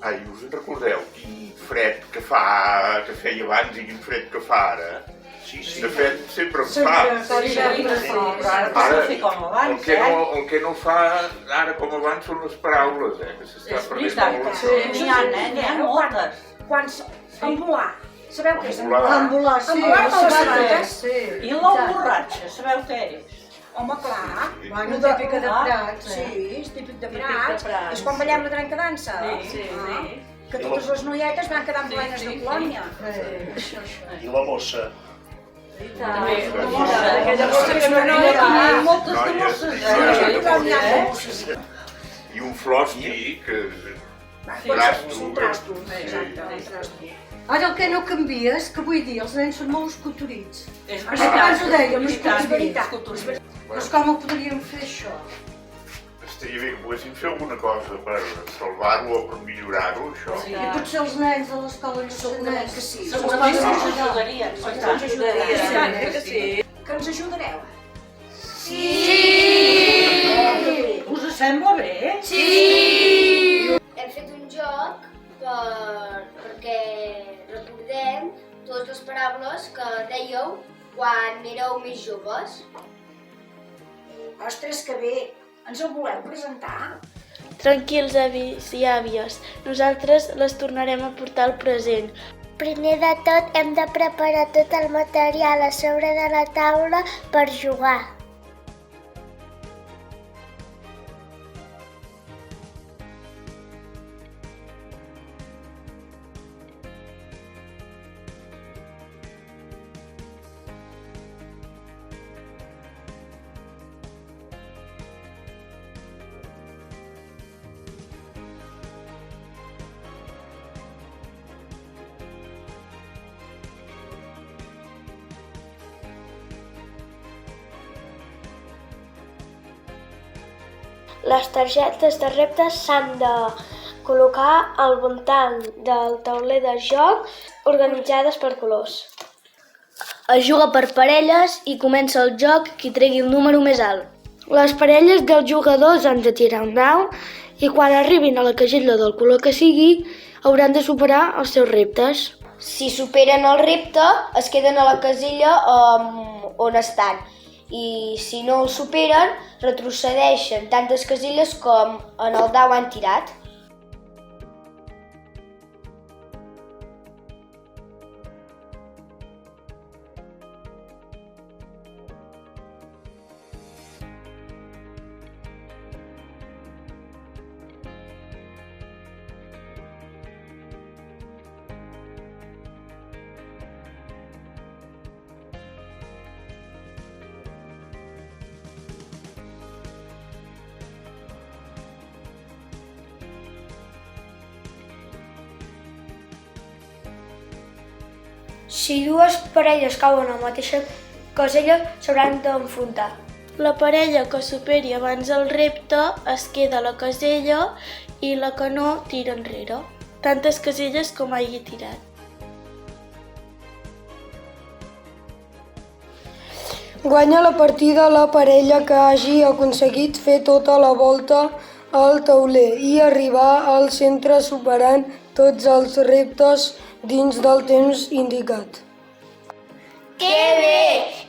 Ai, us en recordeu quin fred que feia abans i quin fred que fa ara? Sí. De fet, sempre en fa. Però ara no s'ha fet com abans, El que no fa ara com abans són les paraules, que s'està perdent molt. N'hi ha moltes. Quan embolar, sabeu què és Embolar. embolar? Embolar per les plantes. I l'emborratxa, sabeu què és? Home, clar. Bueno, típica de Prats, Sí, és típic de Típic de Prats. Prats. És quan ballem la trencadansa. Sí. Que totes les noietes van quedant plenes de colònia. I la bossa. Aquella bossa que no hi ha moltes de bosses. I un flòstic que És un trasto. Exacte, un trasto. Ara el que no canvia és que vull dir, els nens són molt escotorits. És Abans ho dèiem, veritat. Doncs com ho podríem fer això? estaria bé que poguéssim fer alguna cosa per salvar-ho o per millorar-ho, això. I potser els nens de l'escola Lluçanès. Que sí. Segurament ens ajudarien. Ens ajudarien. Que ens ajudareu. Us sembla bé? Hem fet un joc perquè recordem totes les paraules que dèieu quan éreu més joves. Ostres, que bé. Ens el voleu presentar? Tranquils, avis i àvies, nosaltres les tornarem a portar al present. Primer de tot hem de preparar tot el material a sobre de la taula per jugar. Les targetes de reptes s'han de col·locar al voltant del tauler de joc organitzades per colors. Es juga per parelles i comença el joc qui tregui el número més alt. Les parelles dels jugadors han de tirar un dau i quan arribin a la casella del color que sigui hauran de superar els seus reptes. Si superen el repte es queden a la casella on estan. I si no el superen, retrocedeixen tantes caselles com en el dau han tirat. Si dues parelles cauen a la mateixa casella, s'hauran d'enfrontar. La parella que superi abans el repte es queda a la casella i la que no tira enrere. Tantes caselles com hagi tirat. Guanya la partida la parella que hagi aconseguit fer tota la volta al tauler i arribar al centre superant tots els reptes dins del temps indicat. Que bé!